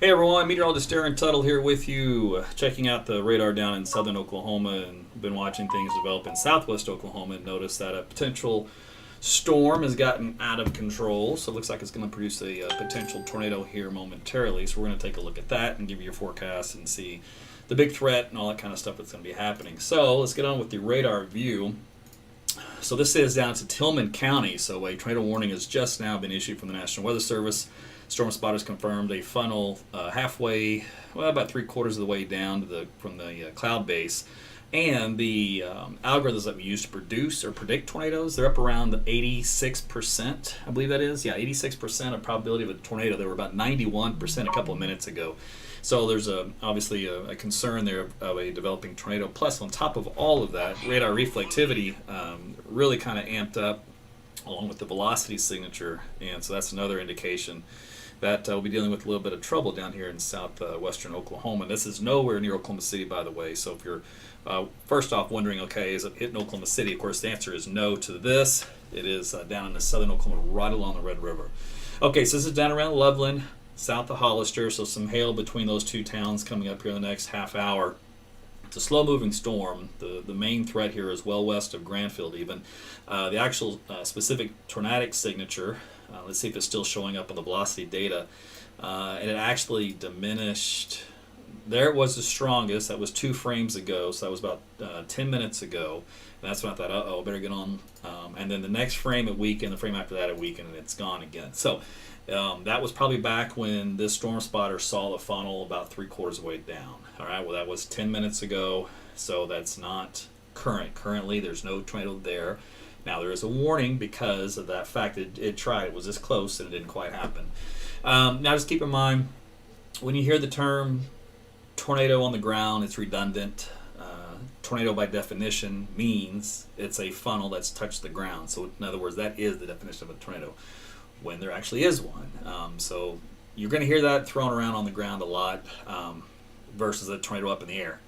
Hey everyone, Meteorologist Tuttle here with you, checking out the radar down in southern Oklahoma, and been watching things develop in southwest Oklahoma and noticed that a potential storm has gotten out of control. So it looks like it's going to produce a potential tornado here momentarily. So we're going to take a look at that and give you your forecast and see the big threat and all that kind of stuff that's going to be happening. So let's get on with the radar view. So this is down to Tillman County. So a tornado warning has just now been issued from the National Weather Service. Storm spotters confirmed a funnel halfway, well, about 3/4 of the way down to from the cloud base. And the algorithms that we use to produce or predict tornadoes, they're up around 86%, I believe that is. Yeah, 86% of probability of a tornado. They were about 91% a couple of minutes ago. So there's obviously a concern there of a developing tornado. Plus, on top of all of that, radar reflectivity really kind of amped up along with the velocity signature. And so that's another indication that we'll be dealing with a little bit of trouble down here in southwestern Oklahoma. This is nowhere near Oklahoma City, by the way. So if you're first off wondering, okay, is it hitting Oklahoma City? Of course, the answer is no to this. It is down in the southern Oklahoma, right along the Red River. Okay, so this is down around Loveland, south of Hollister. So some hail between those two towns coming up here in the next half hour. It's a slow-moving storm. The main threat here is well west of Granfield even. The actual specific tornadic signature, let's see if it's still showing up on the velocity data. And it actually diminished. There it was the strongest. That was 2 frames ago, so that was about 10 minutes ago. And that's when I thought, uh-oh, better get on. And then the next frame it weakened, the frame after that it weakened, and it's gone again. So that was probably back when this storm spotter saw the funnel about 3/4 of the way down. All right, well, that was 10 minutes ago, so that's not current. Currently, there's no tornado there. Now, there is a warning because of that fact that it tried. It was this close, and it didn't quite happen. Now, just keep in mind, when you hear the term tornado on the ground, it's redundant. Tornado, by definition, means it's a funnel that's touched the ground. So, in other words, that is the definition of a tornado, when there actually is one. So, you're going to hear that thrown around on the ground a lot. Versus a tornado up in the air.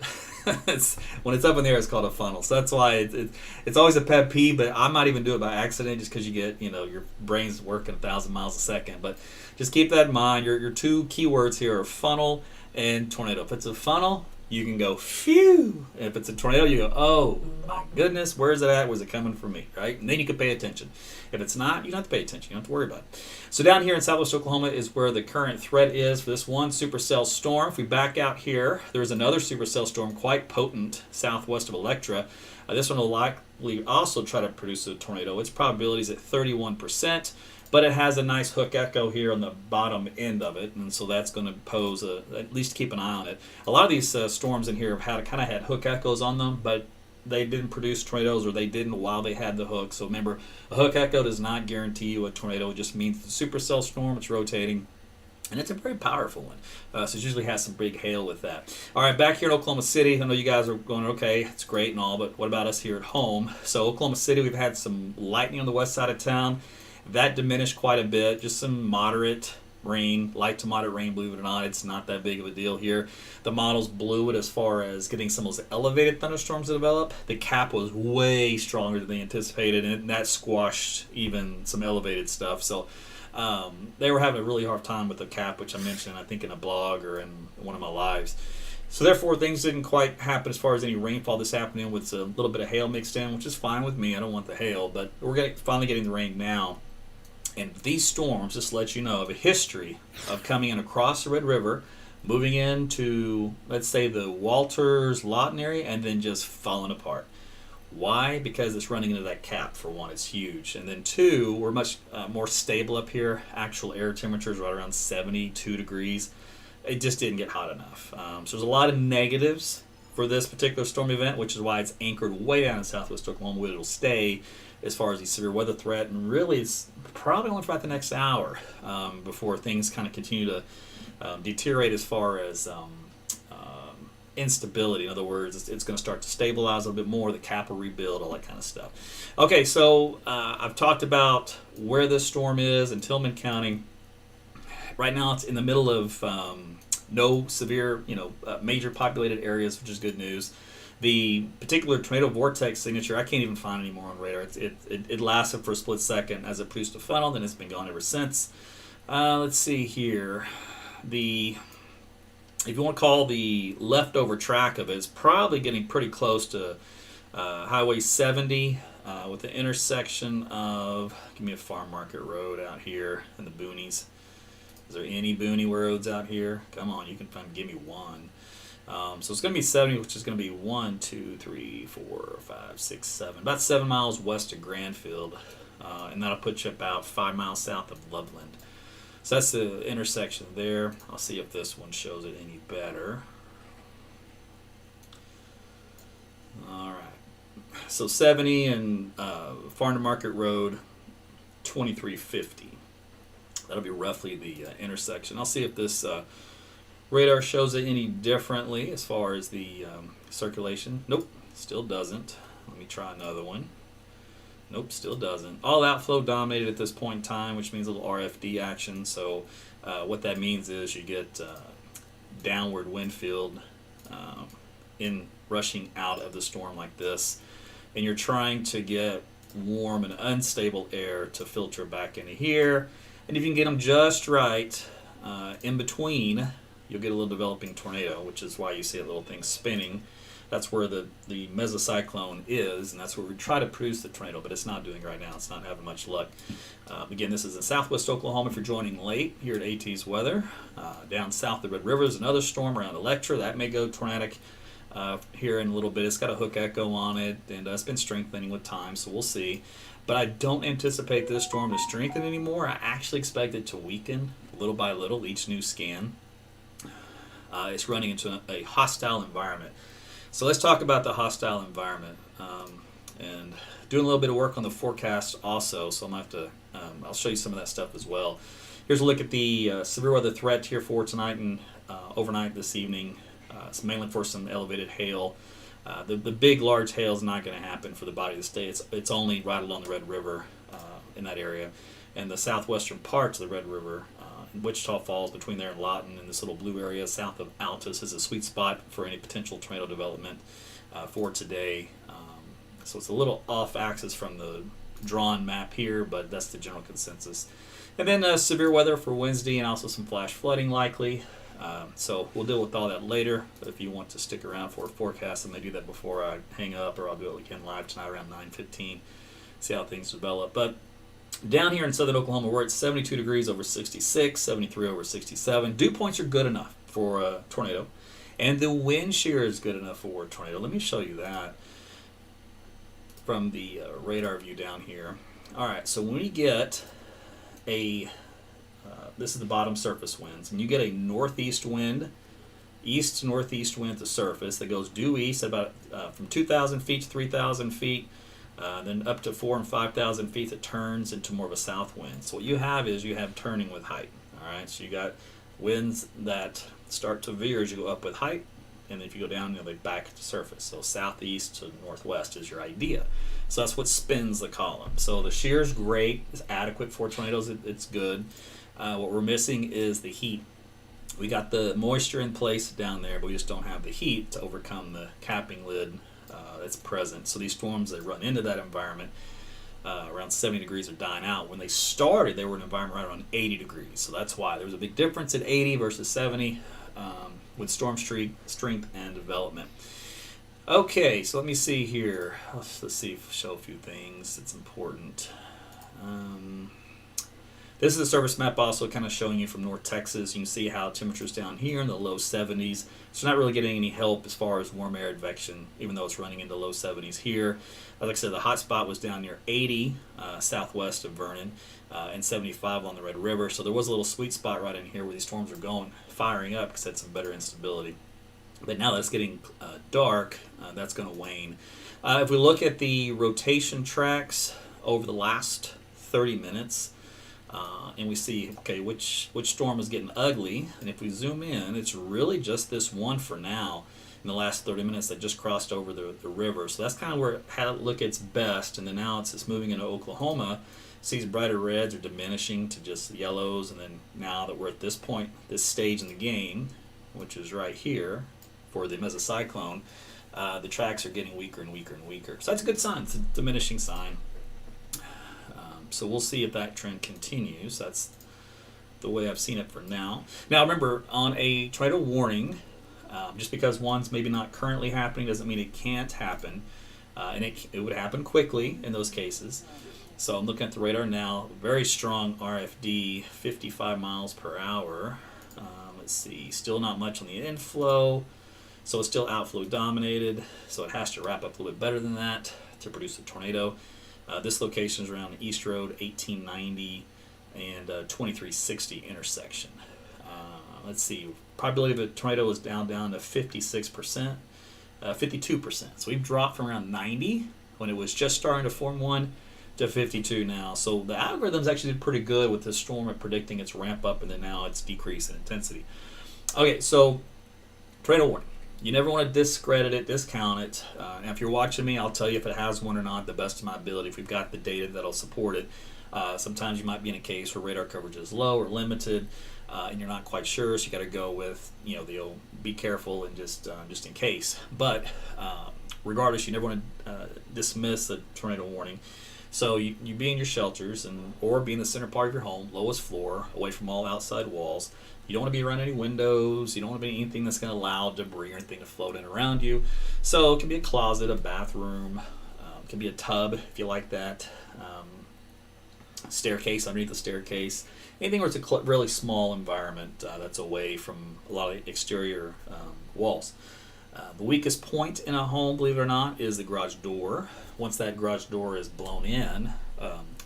When it's up in the air, it's called a funnel. So that's why it's always a pet peeve, but I might even do it by accident just because you get, your brain's working 1,000 miles a second. But just keep that in mind. Your two keywords here are funnel and tornado. If it's a funnel, you can go, phew. And if it's a tornado, you go, oh, my goodness, where's it at? Where's it coming from me, right? And then you can pay attention. If it's not, you don't have to pay attention. You don't have to worry about it. So down here in southwest Oklahoma is where the current threat is for this one supercell storm. If we back out here, there's another supercell storm, quite potent, southwest of Electra. This one will likely also try to produce a tornado. Its probability is at 31%. But it has a nice hook echo here on the bottom end of it, and so that's going to pose at least keep an eye on it. A lot of these storms in here have had hook echoes on them, but they didn't produce tornadoes, or they didn't while they had the hook. So remember, a hook echo does not guarantee you a tornado. It just means the supercell storm, it's rotating. And it's a very powerful one. So it usually has some big hail with that. All right, back here in Oklahoma City, I know you guys are going, okay, it's great and all, but what about us here at home? So Oklahoma City, we've had some lightning on the west side of town. That diminished quite a bit, just some moderate rain, light to moderate rain, believe it or not. It's not that big of a deal here. The models blew it as far as getting some of those elevated thunderstorms to develop. The cap was way stronger than they anticipated, and that squashed even some elevated stuff. So they were having a really hard time with the cap, which I mentioned, I think, in a blog or in one of my lives. So therefore, things didn't quite happen as far as any rainfall this afternoon with a little bit of hail mixed in, which is fine with me. I don't want the hail, but we're finally getting the rain now. And these storms just let you know of a history of coming in across the Red River, moving into, let's say, the Walters, Lawton area, and then just falling apart. Why? Because it's running into that cap, for one. It's huge. And then two, we're much more stable up here. Actual air temperatures right around 72 degrees. It just didn't get hot enough. So there's a lot of negatives for this particular storm event, which is why it's anchored way down in southwest Oklahoma, where it'll stay as far as the severe weather threat. And really, it's probably only for about the next hour before things kind of continue to deteriorate as far as instability. In other words, it's going to start to stabilize a little bit more. The cap will rebuild, all that kind of stuff. Okay, so I've talked about where this storm is in Tillman County. Right now, it's in the middle of no severe, major populated areas, which is good news. The particular tornado vortex signature, I can't even find anymore on radar. It lasted for a split second as it produced a funnel, then it's been gone ever since. Let's see here. The if you want to call the leftover track of it, it's probably getting pretty close to Highway 70 with the intersection of, give me a farm market road out here in the boonies. Is there any boony roads out here? Come on, you can give me one. So it's going to be 70, which is going to be 1, 2, 3, 4, 5, 6, 7. About 7 miles west of Granfield. And that'll put you about 5 miles south of Loveland. So that's the intersection there. I'll see if this one shows it any better. All right. So 70 and Farm to Market Road 2350. That'll be roughly the intersection. I'll see if this radar shows it any differently as far as the circulation. Nope, still doesn't. Let me try another one. Nope, still doesn't. All outflow dominated at this point in time, which means a little RFD action. So what that means is you get downward wind field in rushing out of the storm like this, and you're trying to get warm and unstable air to filter back into here. And if you can get them just right in between, you'll get a little developing tornado, which is why you see that little thing spinning. That's where the mesocyclone is, and that's where we try to produce the tornado, but it's not doing right now. It's not having much luck. Again, this is in southwest Oklahoma if you're joining late here at AT's Weather. Down south of the Red River is another storm around Electra. That may go tornadic here in a little bit. It's got a hook echo on it, and it's been strengthening with time, so we'll see. But I don't anticipate this storm to strengthen anymore. I actually expect it to weaken little by little each new scan. It's running into a hostile environment. So let's talk about the hostile environment, and doing a little bit of work on the forecast also. So I'm gonna have to, I'll show you some of that stuff as well. Here's a look at the severe weather threat here for tonight and overnight this evening. It's mainly for some elevated hail. The big, large hail is not going to happen for the body of the state. It's only right along the Red River in that area, and the southwestern parts of the Red River. Wichita Falls, between there and Lawton, and this little blue area south of Altus is a sweet spot for any potential tornado development for today. So it's a little off axis from the drawn map here, but that's the general consensus. And then severe weather for Wednesday and also some flash flooding likely. So we'll deal with all that later, but if you want to stick around for a forecast, I may do that before I hang up, or I'll do it again live tonight around 9:15, see how things develop. But down here in southern Oklahoma, we're at 72 degrees over 66, 73 over 67. Dew points are good enough for a tornado, and the wind shear is good enough for a tornado. Let me show you that from the radar view down here. All right, so when we get a, this is the bottom surface winds, and you get a northeast wind, east to northeast wind at the surface that goes due east about from 2,000 feet to 3,000 feet. Then up to 4,000 and 5,000 feet, that turns into more of a south wind. So what you have is you have turning with height. All right, so you got winds that start to veer as you go up with height, and then if you go down, they back to the surface. So southeast to northwest is your idea. So that's what spins the column. So the shear is great. It's adequate for tornadoes. It's good. What we're missing is the heat. We got the moisture in place down there, but we just don't have the heat to overcome the capping lid that's present. So these storms, they run into that environment around 70 degrees are dying out. When they started, they were in an environment right around 80 degrees. So that's why there was a big difference at 80 versus 70 with storm strength and development. Okay, so let me see here. Let's see, show a few things that's important. This is a surface map also kind of showing you from North Texas. You can see how temperatures down here in the low 70s. So not really getting any help as far as warm air advection, even though it's running into low 70s here. Like I said, the hot spot was down near 80 southwest of Vernon and 75 on the Red River. So there was a little sweet spot right in here where these storms are going, firing up because it had some better instability. But now that it's getting dark, that's going to wane. If we look at the rotation tracks over the last 30 minutes, and we see, okay, which storm is getting ugly, and if we zoom in, it's really just this one for now in the last 30 minutes that just crossed over the river. So that's kind of where it had it look its best, and then now it's moving into Oklahoma. Sees brighter reds are diminishing to just yellows, and then now that we're at this point, this stage in the game, which is right here for the mesocyclone, the tracks are getting weaker and weaker and weaker. So that's a good sign. It's a diminishing sign. So we'll see if that trend continues. That's the way I've seen it for now. Now remember, on a tornado warning, just because one's maybe not currently happening doesn't mean it can't happen, and it would happen quickly in those cases. So I'm looking at the radar now, very strong RFD, 55 miles per hour. Let's see, still not much on the inflow, so it's still outflow dominated, so it has to wrap up a little bit better than that to produce a tornado. This location is around East Road 1890 and 2360 intersection. Let's see, probability of a tornado is down to 56%, 52%. So we've dropped from around 90 when it was just starting to form one to 52 now. So the algorithms actually did pretty good with this storm at predicting its ramp up and then now its decrease in intensity. Okay, so tornado warning. You never want to discredit it, discount it. And if you're watching me, I'll tell you if it has one or not, the best of my ability. If we've got the data that'll support it. Sometimes you might be in a case where radar coverage is low or limited, and you're not quite sure, so you got to go with, the old be careful and just in case. But regardless, you never want to dismiss a tornado warning. So you be in your shelters or be in the center part of your home, lowest floor, away from all outside walls. You don't want to be around any windows. You don't want to be anything that's going to allow debris or anything to float in around you. So it can be a closet, a bathroom, it can be a tub if you like that, staircase, underneath the staircase, anything where it's a really small environment that's away from a lot of exterior walls. The weakest point in a home, believe it or not, is the garage door. Once that garage door is blown in,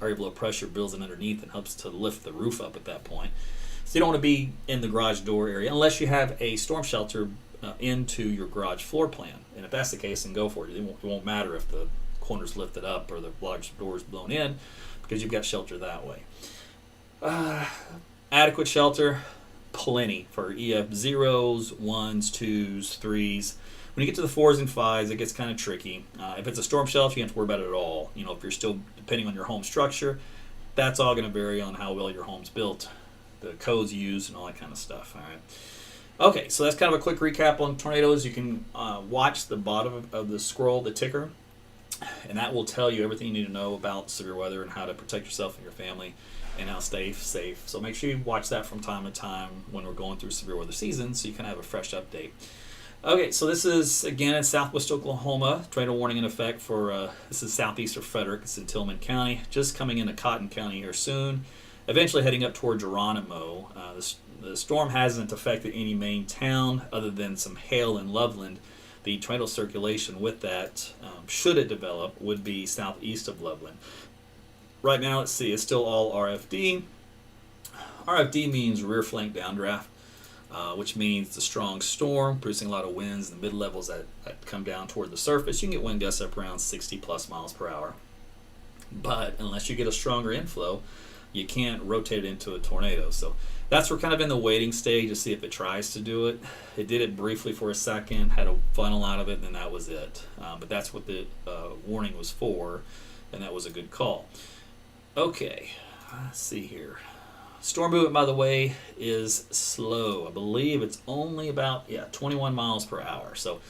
area below pressure builds in underneath and helps to lift the roof up at that point. So you don't want to be in the garage door area unless you have a storm shelter into your garage floor plan. And if that's the case, then go for it. It won't matter if the corner's lifted up or the large door is blown in because you've got shelter that way. Adequate shelter, plenty for EF zeros, ones, twos, threes. When you get to the fours and fives, it gets kind of tricky. If it's a storm shelter, you don't have to worry about it at all. If you're still depending on your home structure, that's all going to vary on how well your home's built, the codes used, and all that kind of stuff. All right. Okay, so that's kind of a quick recap on tornadoes. You can watch the bottom of the scroll, the ticker, and that will tell you everything you need to know about severe weather and how to protect yourself and your family and how to stay safe. So make sure you watch that from time to time when we're going through severe weather season so you can have a fresh update. Okay, so this is, again, in southwest Oklahoma. Tornado warning in effect for, this is southeast of Frederick. It's in Tillman County. Just coming into Cotton County here soon. Eventually heading up toward Geronimo. The storm hasn't affected any main town other than some hail in Loveland. The tornado circulation with that, should it develop, would be southeast of Loveland. Right now, let's see, it's still all RFD. RFD means rear flank downdraft, which means it's a strong storm, producing a lot of winds in the mid-levels that come down toward the surface. You can get wind gusts up around 60 plus miles per hour. But unless you get a stronger inflow, you can't rotate it into a tornado. So that's we're kind of in the waiting stage to see if it tries to do it. It did it briefly for a second, had a funnel out of it, and then that was it. But that's what the warning was for, and that was a good call. Okay, let's see here. Storm movement, by the way, is slow. I believe it's only about 21 miles per hour. So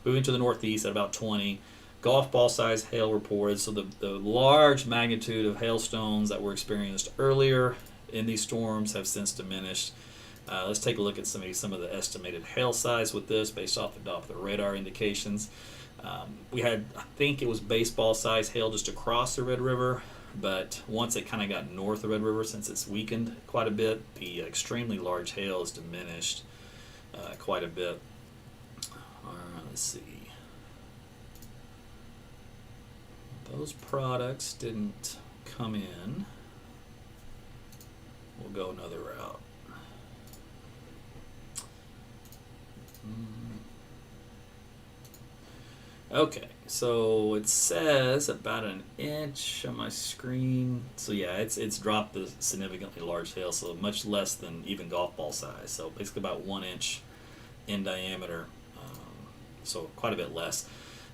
moving to the northeast at about 20. Golf ball size hail reported. So the large magnitude of hailstones that were experienced earlier in these storms have since diminished. Let's take a look at some of the estimated hail size with this based off the radar indications. We had, I think it was baseball size hail just across the Red River. But once it kind of got north of Red River, since it's weakened quite a bit, the extremely large hail has diminished quite a bit. All right, let's see. Those products didn't come in. We'll go another route. Okay, so it says about an inch on my screen. So yeah, it's dropped the significantly large hail, so much less than even golf ball size. So basically about 1 inch in diameter, so quite a bit less.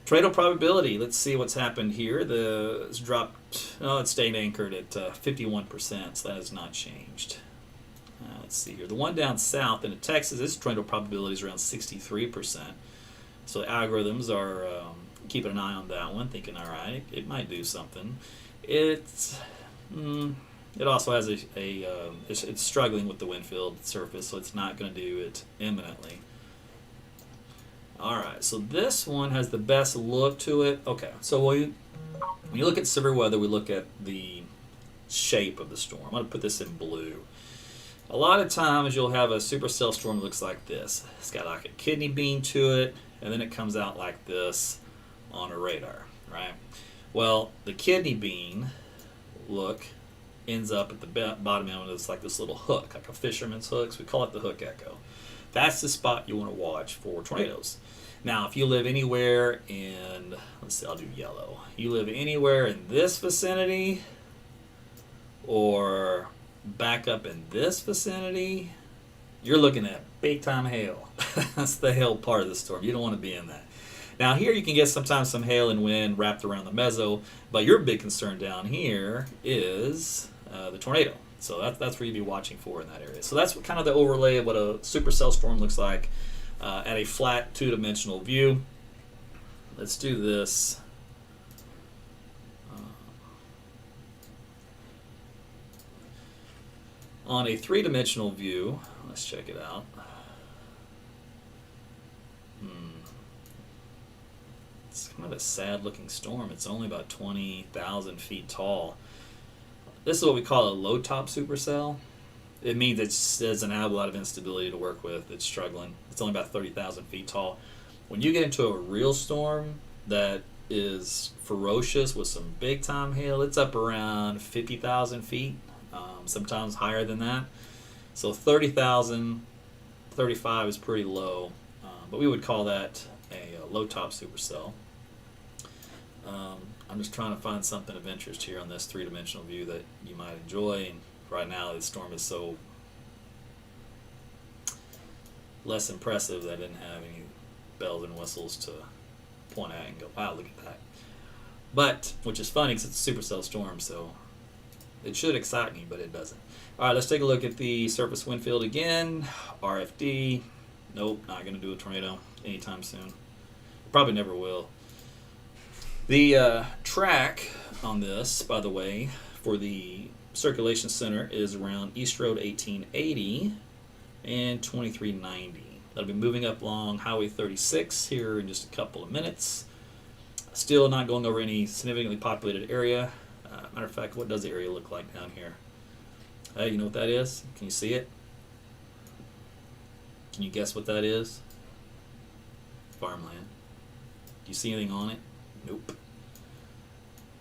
Tornado probability, let's see what's happened here. It's dropped, it stayed anchored at 51%, so that has not changed. Let's see here. The one down south in Texas, its tornado probability is around 63%. So the algorithms are keeping an eye on that one, thinking, all right, it might do something. It's It also has it's struggling with the wind field surface, so it's not going to do it imminently. All right, so this one has the best look to it. Okay, so when you look at severe weather, we look at the shape of the storm. I'm going to put this in blue. A lot of times you'll have a supercell storm that looks like this. It's got like a kidney bean to it, and then it comes out like this on a radar, right? Well, the kidney bean look ends up at the bottom end. It's like this little hook, like a fisherman's hook. So we call it the hook echo. That's the spot you want to watch for tornadoes. Now, if you live anywhere in, let's see, I'll do yellow. You live anywhere in this vicinity or back up in this vicinity, you're looking at big time hail. That's the hail part of the storm. You don't want to be in that. Now here you can get sometimes some hail and wind wrapped around the mezzo, but your big concern down here is the tornado. So that's where you'd be watching for in that area. So that's kind of the overlay of what a supercell storm looks like at a flat two-dimensional view. Let's do this. On a three-dimensional view, let's check it out. It's kind of a sad-looking storm. It's only about 20,000 feet tall. This is what we call a low-top supercell. It means it doesn't have a lot of instability to work with. It's struggling. It's only about 30,000 feet tall. When you get into a real storm that is ferocious with some big-time hail, it's up around 50,000 feet, sometimes higher than that. So 30,000, 35 is pretty low, but we would call that a low-top supercell. I'm just trying to find something of interest here on this three-dimensional view that you might enjoy. And right now, the storm is so less impressive that I didn't have any bells and whistles to point at and go, wow, look at that. But, which is funny because it's a supercell storm, so it should excite me, but it doesn't. All right, let's take a look at the surface wind field again. RFD. Nope, not going to do a tornado anytime soon. Probably never will. The track on this, by the way, for the circulation center is around East Road 1880 and 2390. That'll be moving up along Highway 36 here in just a couple of minutes. Still not going over any significantly populated area. Matter of fact, what does the area look like down here? You know what that is? Can you see it? Can you guess what that is? Farmland. Do you see anything on it? Nope.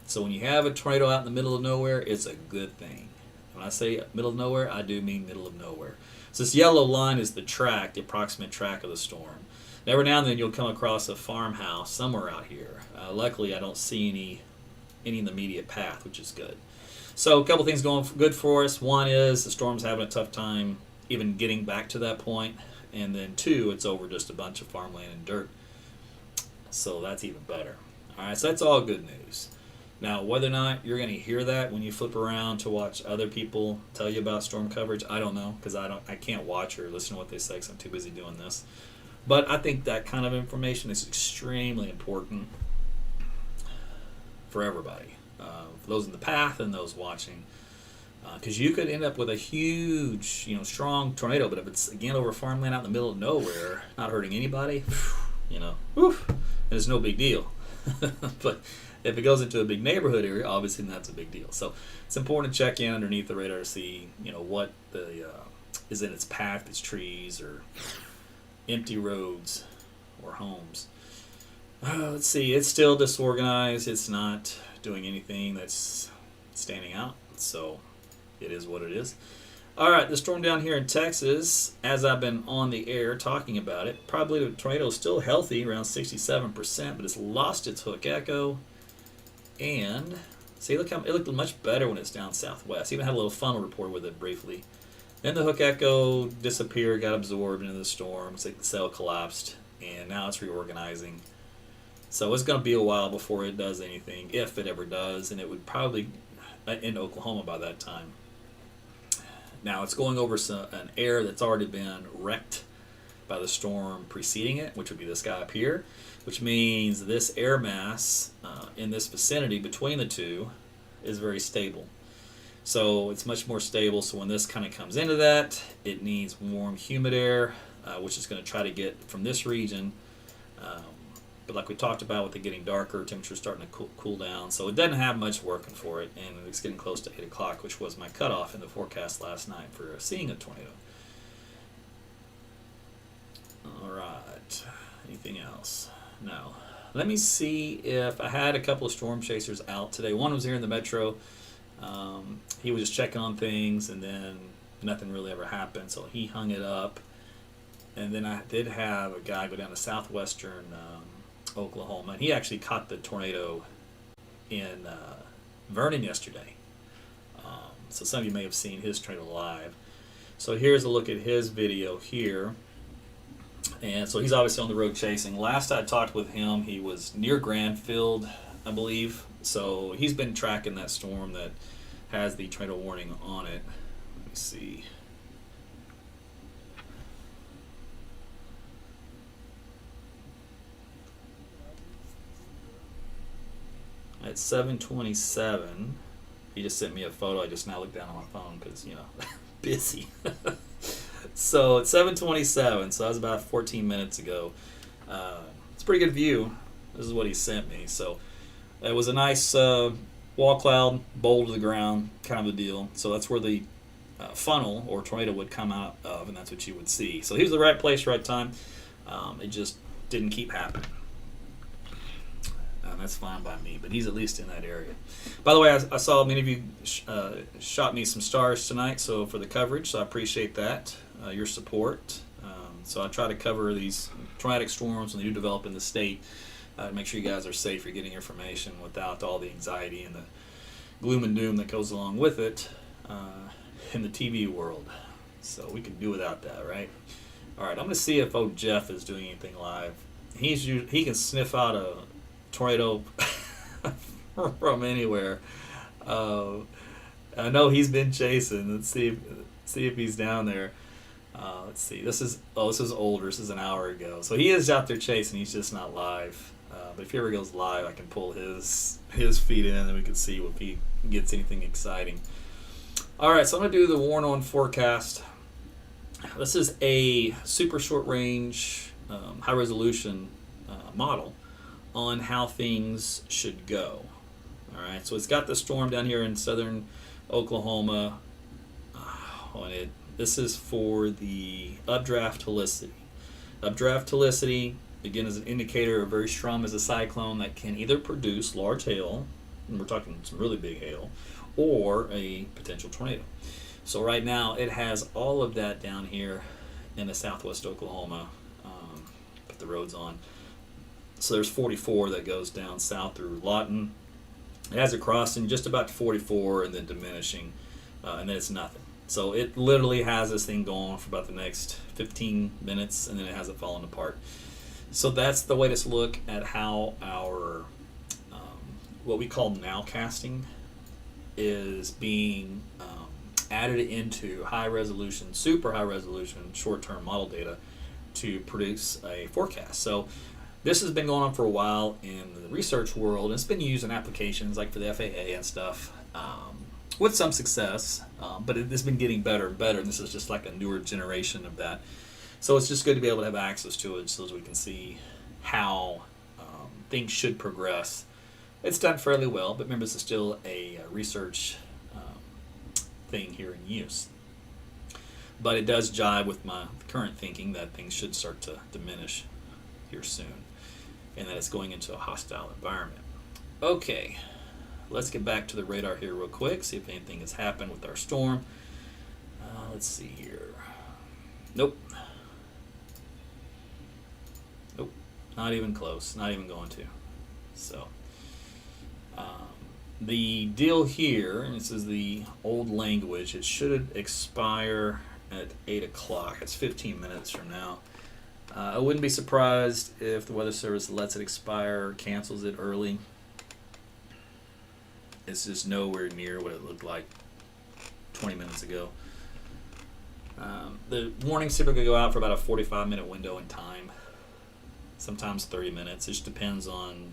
So when you have a tornado out in the middle of nowhere, it's a good thing. When I say middle of nowhere, I do mean middle of nowhere. So this yellow line is the track, the approximate track of the storm. And every now and then you'll come across a farmhouse somewhere out here. Luckily, I don't see any in the immediate path, which is good. So a couple things going good for us. One is the storm's having a tough time even getting back to that point. And then two, it's over just a bunch of farmland and dirt. So that's even better. All right, so that's all good news. Now, whether or not you're going to hear that when you flip around to watch other people tell you about storm coverage, I don't know, because I can't watch or listen to what they say because I'm too busy doing this. But I think that kind of information is extremely important for everybody, for those in the path and those watching, because you could end up with a huge, strong tornado. But if it's again over farmland out in the middle of nowhere, not hurting anybody, it's no big deal. But if it goes into a big neighborhood area, obviously that's a big deal. So it's important to check in underneath the radar to see, what the is in its path, its trees or empty roads or homes. Let's see, it's still disorganized. It's not doing anything that's standing out. So it is what it is. All right, the storm down here in Texas, as I've been on the air talking about it, probably the tornado is still healthy, around 67%, but it's lost its hook echo. And see, look how it looked much better when it's down southwest. Even had a little funnel report with it briefly. Then the hook echo disappeared, got absorbed into the storm. It's like the cell collapsed, and now it's reorganizing. So it's going to be a while before it does anything, if it ever does, and it would probably in Oklahoma by that time. Now it's going over an air that's already been wrecked by the storm preceding it, which would be this guy up here, which means this air mass in this vicinity between the two is very stable. So it's much more stable. So when this kind of comes into that, it needs warm, humid air, which is going to try to get from this region. But like we talked about, with it getting darker, temperature's starting to cool down. So it doesn't have much working for it, and it's getting close to 8 o'clock, which was my cutoff in the forecast last night for seeing a tornado. All right. Anything else? No. Let me see if I had a couple of storm chasers out today. One was here in the metro. He was just checking on things, and then nothing really ever happened, so he hung it up. And then I did have a guy go down to southwestern Oklahoma, and he actually caught the tornado in Vernon yesterday. So some of you may have seen his tornado live. So here's a look at his video here. And so he's obviously on the road chasing. Last I talked with him, he was near Granfield, I believe. So he's been tracking that storm that has the tornado warning on it. Let me see. At 7:27, he just sent me a photo. I just now looked down on my phone because, busy. So at 7:27, so that was about 14 minutes ago. It's a pretty good view. This is what he sent me. So it was a nice wall cloud, bowl to the ground kind of a deal. So that's where the funnel or tornado would come out of, and that's what you would see. So he was the right place, right time. It just didn't keep happening. That's fine by me, but he's at least in that area. By the way, I saw many of you shot me some stars tonight, so for the coverage, so I appreciate that, your support. So I try to cover these tornadic storms when they do develop in the state, to make sure you guys are safe, you're getting information without all the anxiety and the gloom and doom that goes along with it in the TV world. So we can do without that, right? All right, I'm going to see if old Jeff is doing anything live. He can sniff out a tornado from anywhere. I know he's been chasing. Let's see if he's down there. Let's see. This is older. This is an hour ago. So he is out there chasing. He's just not live. But if he ever goes live, I can pull his feed in, and we can see if he gets anything exciting. All right. So I'm gonna do the warn on forecast. This is a super short range, high resolution model on how things should go. All right, so it's got the storm down here in southern Oklahoma on it. This is for the updraft helicity. Updraft helicity, again, is an indicator of very strong as a cyclone that can either produce large hail, and we're talking some really big hail, or a potential tornado. So right now it has all of that down here in the southwest Oklahoma. Put the roads on. So there's 44 that goes down south through Lawton. It has it crossing just about to 44 and then diminishing, and then it's nothing. So it literally has this thing going for about the next 15 minutes, and then it has it falling apart. So that's the latest look at how our what we call nowcasting is being added into high resolution, super high resolution, short-term model data to produce a forecast. So this has been going on for a while in the research world, and it's been used in applications like for the FAA and stuff, with some success, but it's been getting better and better, and this is just like a newer generation of that. So it's just good to be able to have access to it so that we can see how things should progress. It's done fairly well, but remember, this is still a research thing here in use. But it does jive with my current thinking that things should start to diminish here soon, and that it's going into a hostile environment. Okay, let's get back to the radar here real quick, see if anything has happened with our storm. Let's see here. Nope, not even close, not even going to. So the deal here, and this is the old language, it should expire at 8 o'clock. It's 15 minutes from now. I wouldn't be surprised if the Weather Service lets it expire, cancels it early. It's just nowhere near what it looked like 20 minutes ago. The warnings typically go out for about a 45-minute window in time, sometimes 30 minutes. It just depends on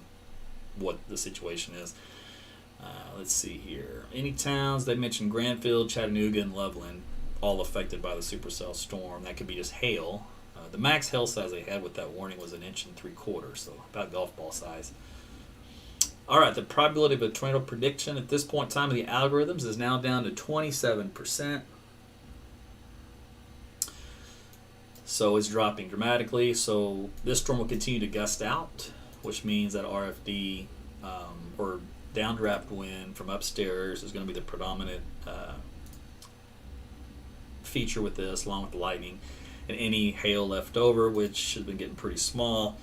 what the situation is. Let's see here. Any towns, they mentioned Granville, Chattanooga, and Loveland, all affected by the supercell storm. That could be just hail. The max hail size they had with that warning was 1.75 inches, so about golf ball size. All right, the probability of a tornado prediction at this point in time of the algorithms is now down to 27%. So it's dropping dramatically. So this storm will continue to gust out, which means that RFD or downdraft wind from upstairs is going to be the predominant feature with this, along with the lightning. And any hail left over, which has been getting pretty small.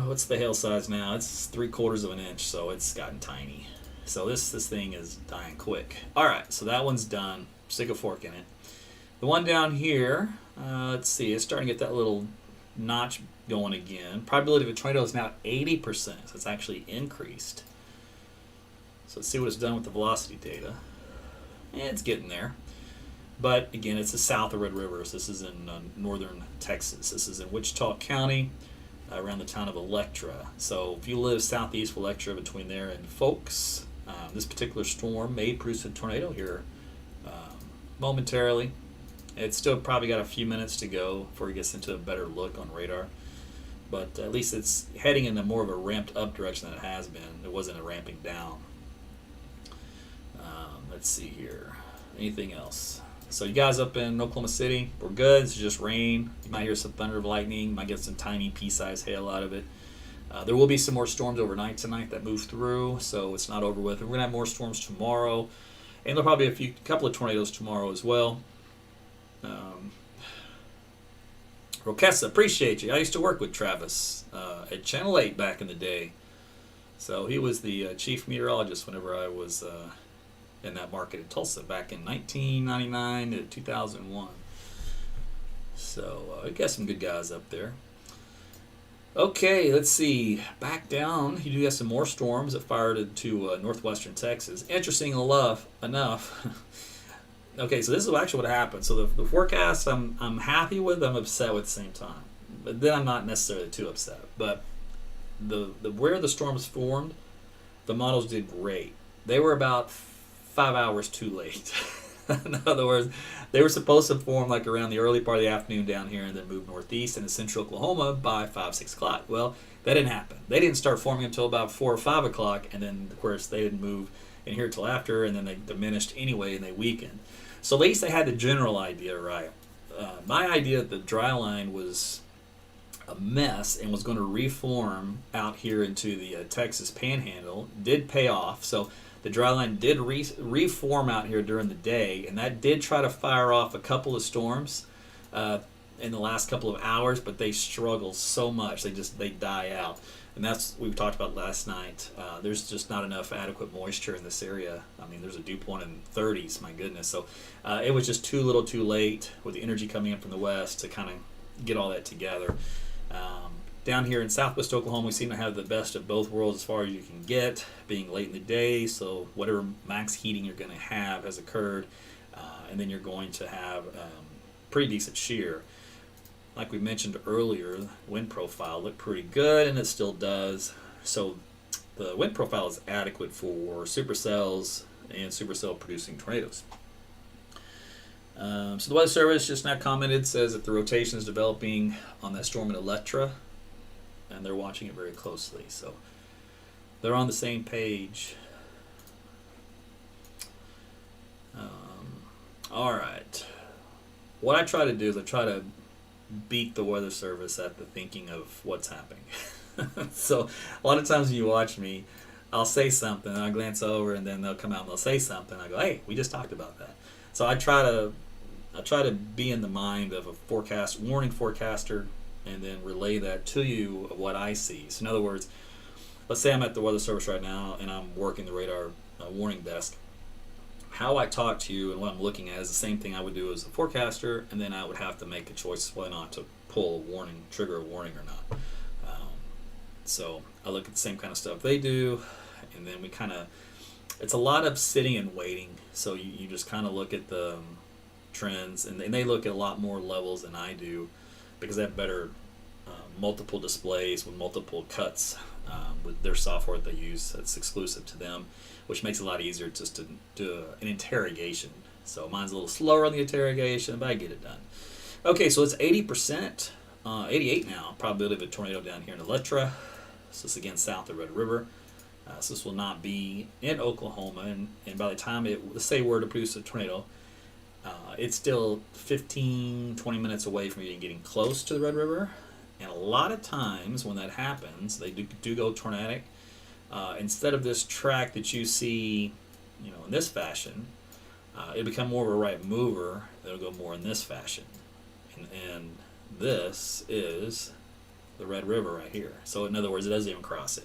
What's the hail size now? It's 3/4 inch, so it's gotten tiny. So this thing is dying quick. All right, so that one's done. Stick a fork in it. The one down here, let's see, it's starting to get that little notch going again. Probability of a tornado is now 80%, so it's actually increased. So let's see what it's done with the velocity data. It's getting there. But again, it's the south of Red River. So this is in northern Texas. This is in Wichita County, around the town of Electra. So if you live southeast of Electra, between there and Folks, this particular storm may produce a tornado here momentarily. It's still probably got a few minutes to go before it gets into a better look on radar. But at least it's heading in a more of a ramped up direction than it has been. It wasn't a ramping down. Let's see here. Anything else? So you guys up in Oklahoma City, we're good. It's just rain. You might hear some thunder of lightning. Might get some tiny pea-sized hail out of it. There will be some more storms overnight tonight that move through, so it's not over with. We're gonna have more storms tomorrow, and there'll probably be a couple of tornadoes tomorrow as well. Rokessa, appreciate you. I used to work with Travis at Channel 8 back in the day, so he was the chief meteorologist whenever I was in that market in Tulsa back in 1999 to 2001. So we got some good guys up there. Okay, let's see. Back down, you do have some more storms that fired into northwestern Texas. Interesting enough. Okay, so this is actually what happened. So the forecast, I'm happy with. I'm upset with at the same time. But then I'm not necessarily too upset. But the where the storms formed, the models did great. They were about 5 hours too late. In other words, they were supposed to form like around the early part of the afternoon down here and then move northeast into central Oklahoma by 5, 6 o'clock. Well, that didn't happen. They didn't start forming until about 4 or 5 o'clock, and then, of course, they didn't move in here till after, and then they diminished anyway, and they weakened. So at least they had the general idea right. My idea that the dry line was a mess and was going to reform out here into the Texas Panhandle did pay off. So the dry line did reform out here during the day, and that did try to fire off a couple of storms in the last couple of hours, but they struggle so much they die out. And that's what we talked about last night. There's just not enough adequate moisture in this area. I mean, there's a dew point in 30s, my goodness. So it was just too little too late with the energy coming in from the west to kind of get all that together. Down here in southwest Oklahoma, we seem to have the best of both worlds as far as you can get, being late in the day, so whatever max heating you're going to have has occurred, and then you're going to have pretty decent shear. Like we mentioned earlier, wind profile looked pretty good, and it still does. So the wind profile is adequate for supercells and supercell producing tornadoes. So the Weather Service just now commented, says that the rotation is developing on that storm in Electra, and they're watching it very closely. So they're on the same page. All right. What I try to do is I try to beat the Weather Service at the thinking of what's happening. So a lot of times when you watch me, I'll say something, and I glance over, and then they'll come out and they'll say something. I go, hey, we just talked about that. So I try to be in the mind of a warning forecaster, and then relay that to you of what I see. So in other words, let's say I'm at the Weather Service right now, and I'm working the radar warning desk. How I talk to you and what I'm looking at is the same thing I would do as a forecaster, and then I would have to make a choice whether or not to pull a warning, trigger a warning or not. So I look at the same kind of stuff they do, and then it's a lot of sitting and waiting. So you just kind of look at the trends, and they look at a lot more levels than I do because they have better multiple displays with multiple cuts with their software that they use that's exclusive to them, which makes it a lot easier just to do an interrogation. So mine's a little slower on the interrogation, but I get it done. Okay, so it's 80%, 88 now, probability of a tornado down here in Electra. So this is again south of Red River. So this will not be in Oklahoma, and by the time let's say we're to produce a tornado, it's still 15, 20 minutes away from even getting close to the Red River. And a lot of times when that happens, they do go tornadic. Instead of this track that you see, in this fashion, it'll become more of a right mover. It'll go more in this fashion. And this is the Red River right here. So in other words, it doesn't even cross it.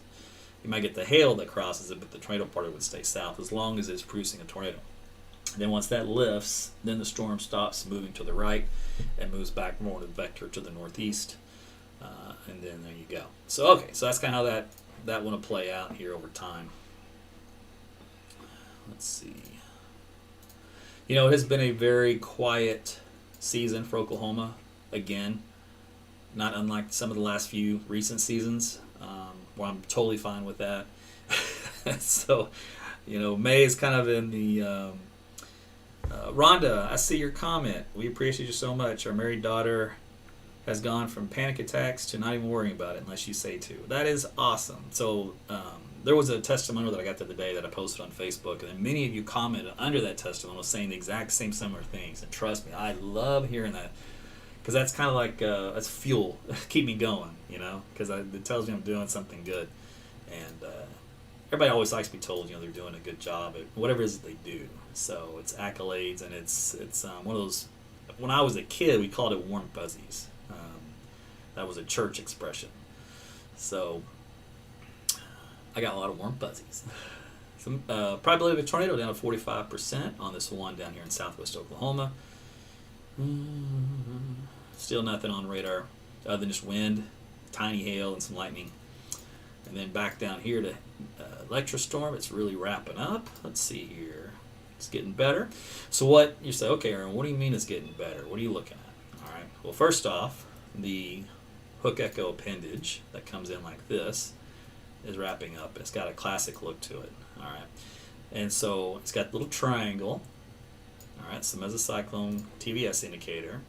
You might get the hail that crosses it, but the tornado part of it would stay south as long as it's producing a tornado. And then once that lifts, then the storm stops moving to the right and moves back more to the vector to the northeast. And then there you go. So okay, so that's kind of how that one will play out here over time. Let's see. It has been a very quiet season for Oklahoma. Again, not unlike some of the last few recent seasons, where I'm totally fine with that. So, May is kind of in the... Rhonda, I see your comment. We appreciate you so much. Our married daughter has gone from panic attacks to not even worrying about it unless you say to. That is awesome. So there was a testimonial that I got the other day that I posted on Facebook, and then many of you commented under that testimonial saying the exact same similar things. And trust me, I love hearing that, because that's kind of like that's fuel, keep me going, because it tells me I'm doing something good. And everybody always likes to be told, they're doing a good job at whatever it is that they do. So it's accolades, and it's one of those. When I was a kid, we called it warm fuzzies. That was a church expression. So I got a lot of warm fuzzies. Some probability of a tornado down to 45% on this one down here in southwest Oklahoma. Still nothing on radar other than just wind, tiny hail, and some lightning. And then back down here to Electra storm. It's really wrapping up. Let's see here. It's getting better. So what you say, okay, Aaron, what do you mean it's getting better? What are you looking at? All right. Well, first off, the hook echo appendage that comes in like this is wrapping up. It's got a classic look to it. All right. And so it's got a little triangle. All right. Some mesocyclone TVS indicator.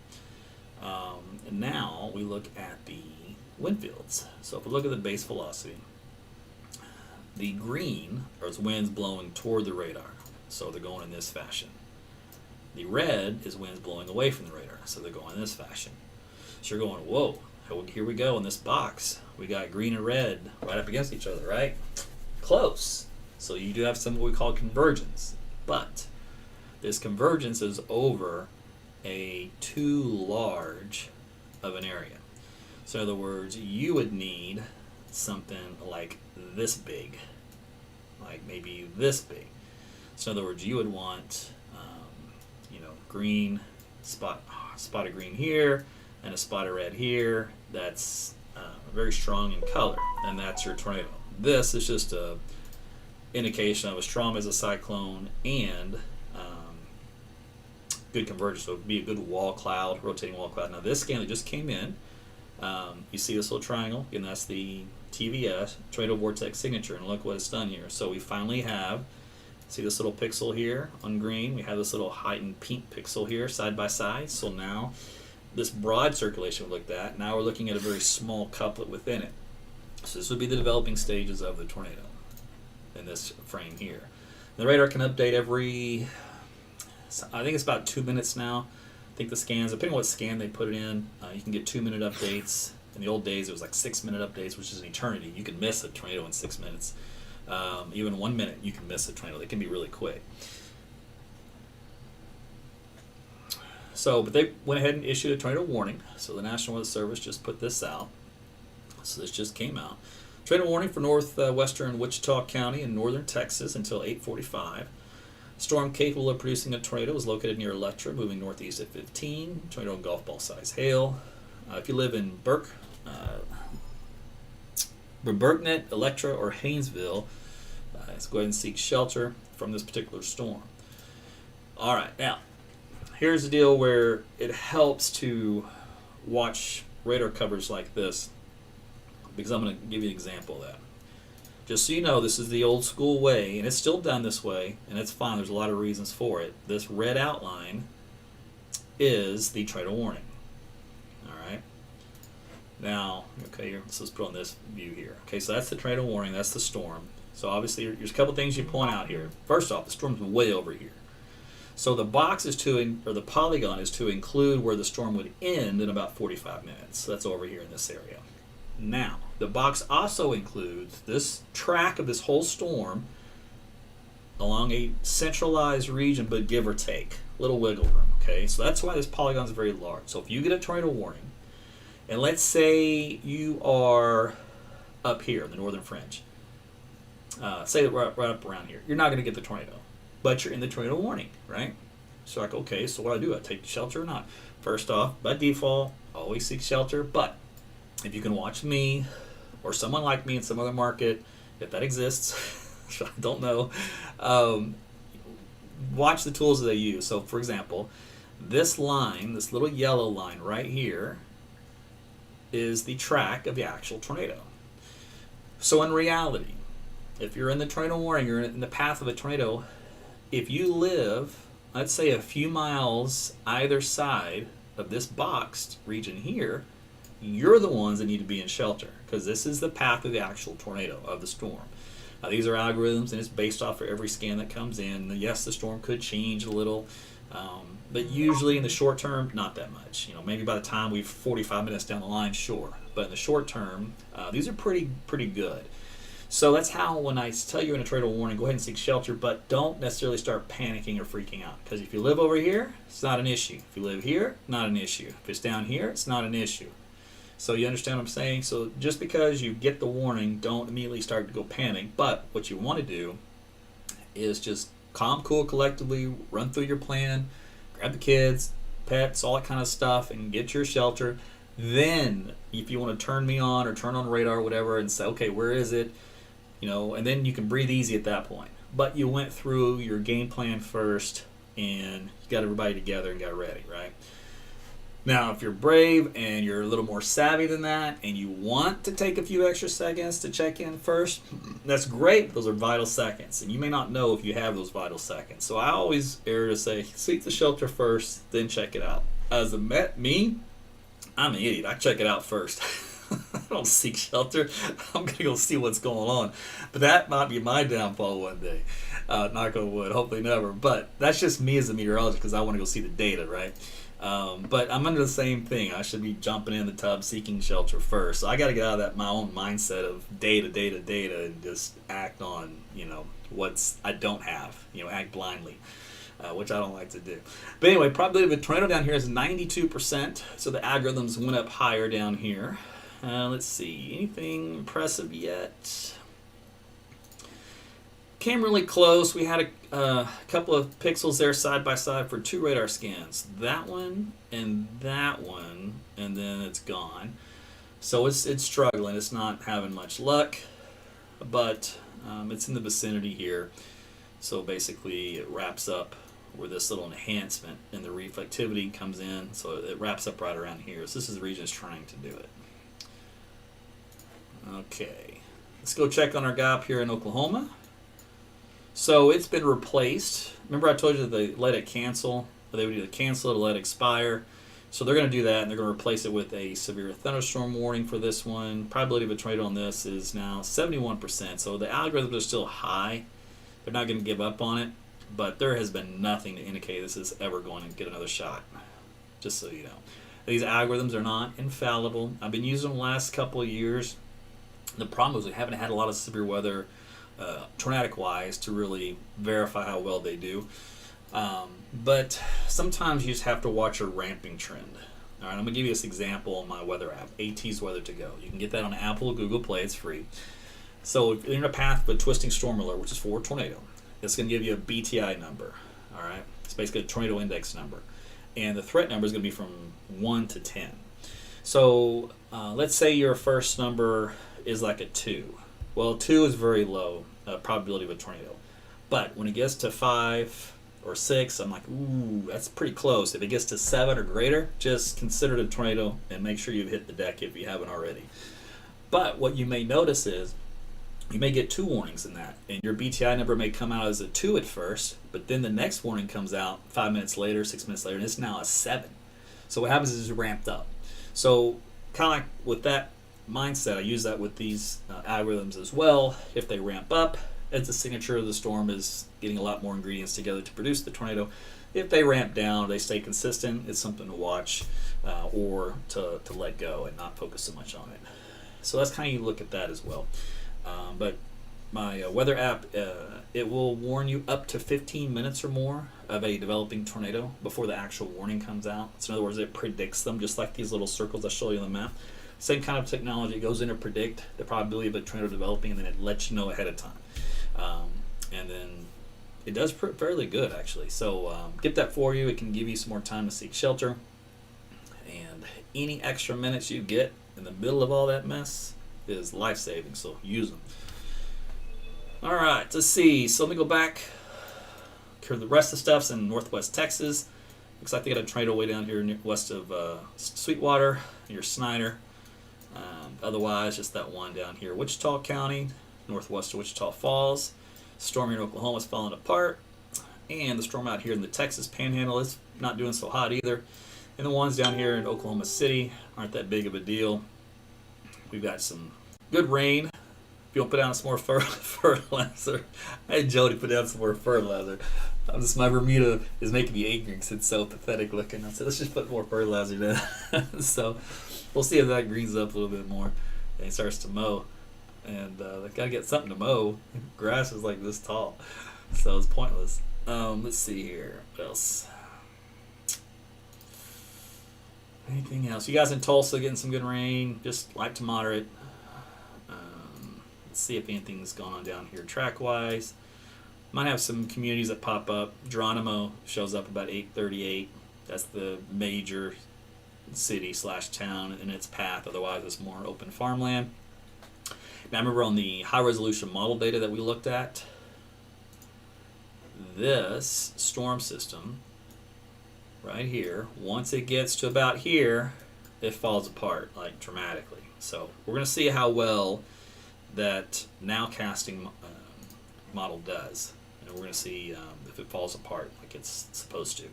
And now we look at the wind fields. So if we look at the base velocity, the green are winds blowing toward the radar. So they're going in this fashion. The red is winds blowing away from the radar. So they're going in this fashion. So you're going, whoa, here we go in this box. We got green and red right up against each other, right? Close. So you do have some what we call convergence. But this convergence is over a too large of an area. So in other words, you would need something like this big. Like maybe this big. So in other words, you would want, green, spot of green here, and a spot of red here. That's very strong in color, and that's your tornado. This is just a indication of a strong mesocyclone and good convergence. So it would be a good wall cloud, rotating wall cloud. Now this scan that just came in, you see this little triangle, and that's the TVS, tornado vortex signature, and look what it's done here. So we finally have, see this little pixel here on green, we have this little heightened pink pixel here side by side. So now this broad circulation we looked at, now we're looking at a very small couplet within it. So this would be the developing stages of the tornado in this frame here. The radar can update every, I think it's about 2 minutes now. I think the scans, depending on what scan they put it in, you can get 2-minute updates. In the old days, it was like 6-minute updates, which is an eternity. You can miss a tornado in 6 minutes. Even 1 minute, you can miss a tornado. They can be really quick. So, but they went ahead and issued a tornado warning. So the National Weather Service just put this out. So this just came out. Tornado warning for northwestern Wichita County and northern Texas until 8:45. Storm capable of producing a tornado is located near Electra, moving northeast at 15. Tornado and golf ball size hail. If you live in Burknett, Electra, or Haynesville, let's go ahead and seek shelter from this particular storm. All right, now here's the deal where it helps to watch radar coverage like this, because I'm going to give you an example of that. just so you know, this is the old school way, and it's still done this way, and it's fine. There's a lot of reasons for it. This red outline is the tornado warning. All right. Now, okay, let's just put on this view here. Okay, so that's the tornado warning. That's the storm. So obviously, there's a couple things you point out here. First off, the storm's way over here. So the box is or the polygon is to include where the storm would end in about 45 minutes. So that's over here in this area. Now, the box also includes this track of this whole storm along a centralized region, but give or take, little wiggle room. Okay, so that's why this polygon is very large. So if you get a tornado warning, and let's say you are up here in the northern fringe, say right up around here, you're not going to get the tornado, but you're in the tornado warning, right? So like, okay, so what do? I take the shelter or not? First off, by default, always seek shelter, but if you can watch me or someone like me in some other market, if that exists, I don't know, watch the tools that they use. So for example, this line, this little yellow line right here, is the track of the actual tornado. So in reality, if you're in the tornado warning, you're in the path of a tornado, if you live, let's say a few miles either side of this boxed region here, you're the ones that need to be in shelter, because this is the path of the actual tornado, of the storm. These are algorithms, and it's based off of every scan that comes in. Yes, the storm could change a little, but usually in the short term, not that much. Maybe by the time we're 45 minutes down the line, sure. But in the short term, these are pretty good. So that's how, when I tell you in a tornado warning, go ahead and seek shelter, but don't necessarily start panicking or freaking out. Because if you live over here, it's not an issue. If you live here, not an issue. If it's down here, it's not an issue. So you understand what I'm saying? So just because you get the warning, don't immediately start to go panic. But what you want to do is just calm, cool, collectively, run through your plan, grab the kids, pets, all that kind of stuff, and get your shelter. Then, if you want to turn me on or turn on radar or whatever and say, okay, where is it? And then you can breathe easy at that point. But you went through your game plan first, and you got everybody together and got ready, right? Now, if you're brave and you're a little more savvy than that, and you want to take a few extra seconds to check in first, that's great. Those are vital seconds, and you may not know if you have those vital seconds. So I always err to say, seek the shelter first, then check it out. As a me, I'm an idiot. I check it out first. I don't seek shelter. I'm going to go see what's going on. But that might be my downfall one day. Knock on wood. Hopefully never. But that's just me as a meteorologist, because I want to go see the data, right? But I'm under the same thing. I should be jumping in the tub, seeking shelter first. So I got to get out of that my own mindset of data, and just act on, what's I don't have. Act blindly. Which I don't like to do. But anyway, probability of a tornado down here is 92%, so the algorithms went up higher down here. Let's see, anything impressive yet? Came really close. We had a couple of pixels there side by side for two radar scans. That one, and then it's gone. So it's struggling. It's not having much luck, but it's in the vicinity here. So basically it wraps up where this little enhancement in the reflectivity comes in. So it wraps up right around here. So this is the region that's trying to do it. Okay, let's go check on our guy up here in Oklahoma. So it's been replaced. Remember I told you that they let it cancel? They would either cancel it or let it expire. So they're going to do that, and they're going to replace it with a severe thunderstorm warning for this one. Probability of a tornado on this is now 71%. So the algorithms are still high. They're not going to give up on it, but there has been nothing to indicate this is ever going to get another shot, just so you know. These algorithms are not infallible. I've been using them the last couple of years. The problem is we haven't had a lot of severe weather, tornadic-wise, to really verify how well they do. But sometimes you just have to watch a ramping trend. All right, I'm going to give you this example on my weather app, AT's Weather to Go. You can get that on Apple or Google Play. It's free. So if you're in a path of a twisting storm alert, which is for a tornado, it's going to give you a BTI number. All right, it's basically a tornado index number. And the threat number is going to be from 1 to 10. So let's say your first number is like a 2. Well, 2 is very low probability of a tornado. But when it gets to 5 or 6, I'm like, ooh, that's pretty close. If it gets to 7 or greater, just consider it a tornado and make sure you've hit the deck if you haven't already. But what you may notice is You may get 2 warnings in that, and your BTI number may come out as a 2 at first, but then the next warning comes out 5 minutes later, 6 minutes later, and it's now a 7. So what happens is it's ramped up. So kind of like with that mindset, I use that with these algorithms as well. If they ramp up, it's a signature of the storm is getting a lot more ingredients together to produce the tornado. If they ramp down, they stay consistent, it's something to watch or to let go and not focus so much on it. So that's kind of, you look at that as well. But my weather app, it will warn you up to 15 minutes or more of a developing tornado before the actual warning comes out. So in other words, it predicts them, just like these little circles I show you on the map. Same kind of technology. It goes in to predict the probability of a tornado developing, and then it lets you know ahead of time. And then it does fairly good, actually. So get that for you. It can give you some more time to seek shelter. And any extra minutes you get in the middle of all that mess is life-saving, so use them. All right, let's see. So let me go back. The rest of the stuff's in northwest Texas. Looks like they got a tornado way down here west of Sweetwater, near Snyder. Otherwise, just that one down here, Wichita County, northwest of Wichita Falls. Storm here in Oklahoma is falling apart. And the storm out here in the Texas Panhandle is not doing so hot either. And the ones down here in Oklahoma City aren't that big of a deal. We've got some good rain. If you want to put down some more fertilizer, I had Jody put down some more fertilizer. My Bermuda is making me angry because it's so pathetic looking. I said, let's just put more fertilizer down. So we'll see if that greens up a little bit more and it starts to mow. And they got to get something to mow. Grass is like this tall, so it's pointless. Let's see here. What else? Anything else? You guys in Tulsa getting some good rain, just light to moderate. Let's see if anything's going on down here track-wise. Might have some communities that pop up. Geronimo shows up about 8:38. That's the major city/town in its path. Otherwise, it's more open farmland. Now, I remember on the high-resolution model data that we looked at, this storm system right here, once it gets to about here, it falls apart, like dramatically. So we're going to see how well that Nowcasting model does. And we're going to see if it falls apart like it's supposed to.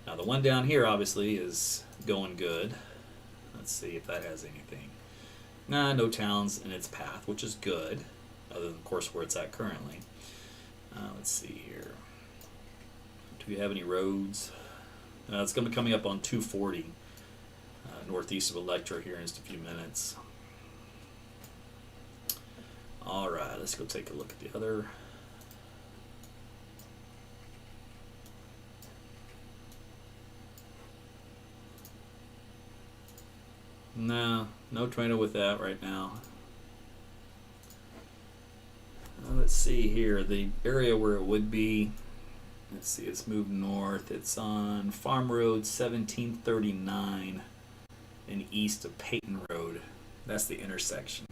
Now the one down here obviously is going good. Let's see if that has anything. Nah, no towns in its path, which is good, other than of course where it's at currently. Let's see here. Do we have any roads? It's going to be coming up on 240 northeast of Electra here in just a few minutes. All right, let's go take a look at the other. No tornado with that right now. Let's see here, the area where it would be. Let's see, it's moved north. It's on Farm Road 1739 and east of Peyton Road. That's the intersection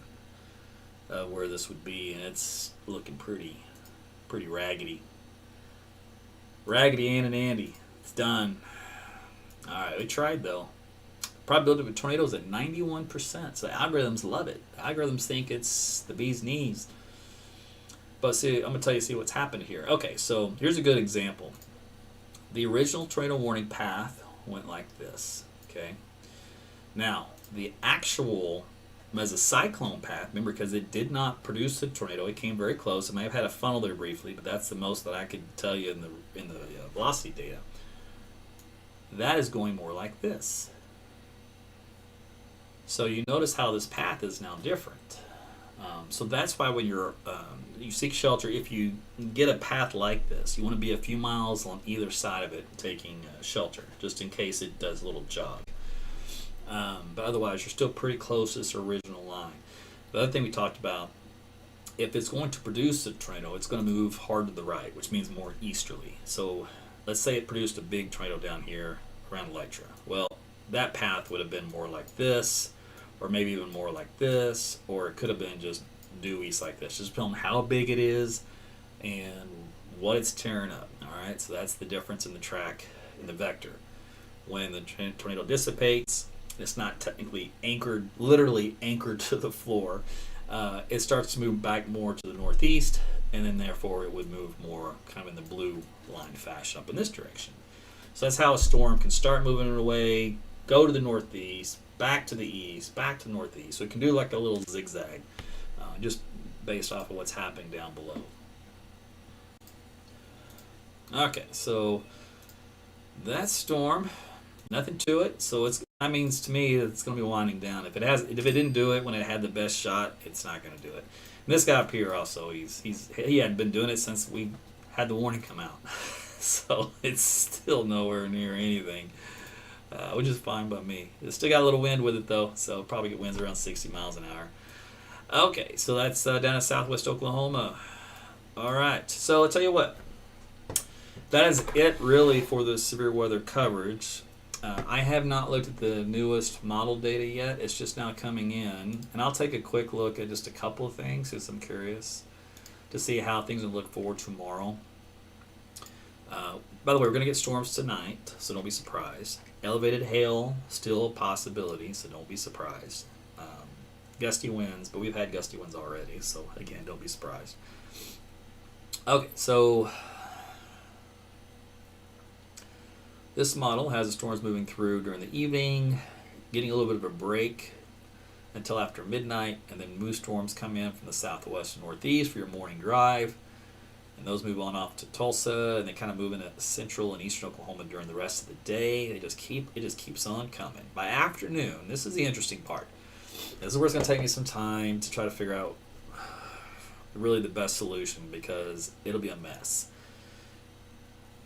where this would be, and it's looking pretty raggedy. Raggedy Ann and Andy. It's done. All right, we tried though. Probability of a tornado is at 91%, so the algorithms love it. The algorithms think it's the bee's knees. But see, I'm going to tell you, see what's happened here. Okay, so here's a good example. The original tornado warning path went like this, okay? Now, the actual mesocyclone path, remember, because it did not produce a tornado, it came very close. It may have had a funnel there briefly, but that's the most that I could tell you in the velocity data. That is going more like this. So you notice how this path is now different. So that's why when you seek shelter, if you get a path like this, you want to be a few miles on either side of it taking shelter, just in case it does a little jog. But otherwise, you're still pretty close to this original line. The other thing we talked about, if it's going to produce a tornado, it's going to move hard to the right, which means more easterly. So let's say it produced a big tornado down here around Electra. Well, that path would have been more like this, or maybe even more like this, or it could have been just due east like this. Just depending on how big it is and what it's tearing up. All right, so that's the difference in the track, in the vector. When the tornado dissipates, it's not technically anchored, literally anchored to the floor. it starts to move back more to the northeast, and then therefore it would move more kind of in the blue line fashion up in this direction. So that's how a storm can start moving it away, go to the northeast, back to the east, back to the northeast. So it can do like a little zigzag, just based off of what's happening down below. Okay, so that storm, nothing to it. So that means to me it's going to be winding down. If it didn't do it when it had the best shot, it's not going to do it. And this guy up here also, he hadn't been doing it since we had the warning come out. So it's still nowhere near anything, which is fine by me. It's still got a little wind with it though, so probably get winds around 60 miles an hour. Okay, so that's down in southwest Oklahoma. All right, so I'll tell you what. That is it really for the severe weather coverage. I have not looked at the newest model data yet. It's just now coming in. And I'll take a quick look at just a couple of things because I'm curious to see how things will look forward tomorrow. By the way, we're going to get storms tonight, so don't be surprised. Elevated hail, still a possibility, so don't be surprised. Gusty winds, but we've had gusty winds already, so again, don't be surprised. Okay, so this model has the storms moving through during the evening, getting a little bit of a break until after midnight, and then moose storms come in from the southwest and northeast for your morning drive, and those move on off to Tulsa, and they kind of move into central and eastern Oklahoma during the rest of the day. It just keeps on coming. By afternoon, this is the interesting part. This is where it's going to take me some time to try to figure out really the best solution because it'll be a mess.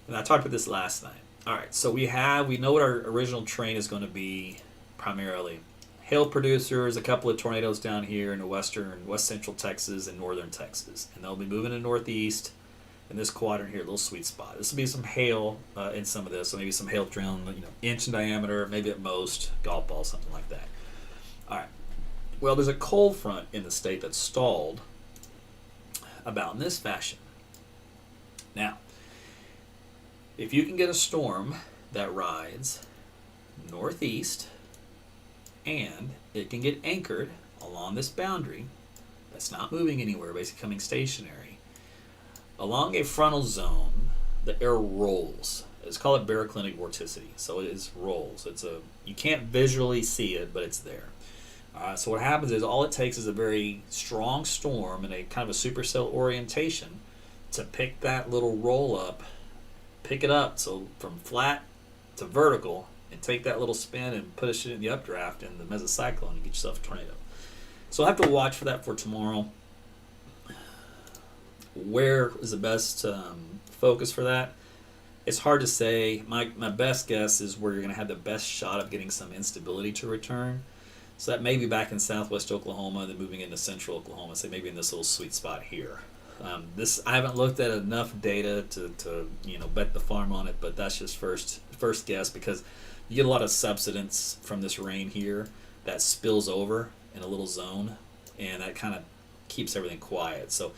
And I talked about this last night. All right, so we know what our original train is going to be primarily. Hail producers, a couple of tornadoes down here in the west central Texas and northern Texas. And they'll be moving to northeast in this quadrant here, a little sweet spot. This will be some hail in some of this, so maybe some hail drill, inch in diameter, maybe at most, golf ball, something like that. All right. Well, there's a cold front in the state that's stalled about in this fashion. Now, if you can get a storm that rides northeast and it can get anchored along this boundary that's not moving anywhere, basically coming stationary, along a frontal zone, the air rolls. It's called baroclinic vorticity, so it is rolls. You can't visually see it, but it's there. So what happens is all it takes is a very strong storm and a kind of a supercell orientation to pick that little roll up, pick it up, so from flat to vertical, and take that little spin and put it in the updraft in the mesocyclone and get yourself a tornado. So I'll have to watch for that for tomorrow. Where is the best focus for that? It's hard to say. My best guess is where you're going to have the best shot of getting some instability to return. So that may be back in southwest Oklahoma, then moving into central Oklahoma, say maybe in this little sweet spot here. I haven't looked at enough data to bet the farm on it, but that's just first guess because you get a lot of subsidence from this rain here that spills over in a little zone, and that kind of keeps everything quiet. So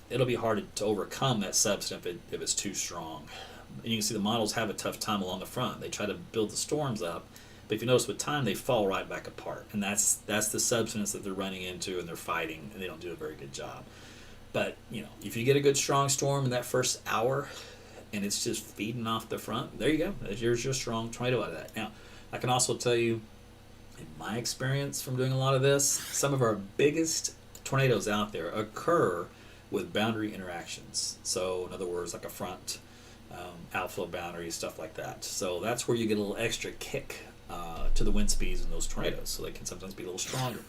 it'll be hard to overcome that subsidence if it's too strong. And you can see the models have a tough time along the front. They try to build the storms up, but if you notice with time, they fall right back apart. And that's the substance that they're running into and they're fighting, and they don't do a very good job. But, if you get a good strong storm in that first hour and it's just feeding off the front, there you go. There's your strong tornado out of that. Now, I can also tell you, in my experience from doing a lot of this, some of our biggest tornadoes out there occur with boundary interactions. So, in other words, like a front, outflow boundary, stuff like that. So that's where you get a little extra kick to the wind speeds in those tornadoes, so they can sometimes be a little stronger.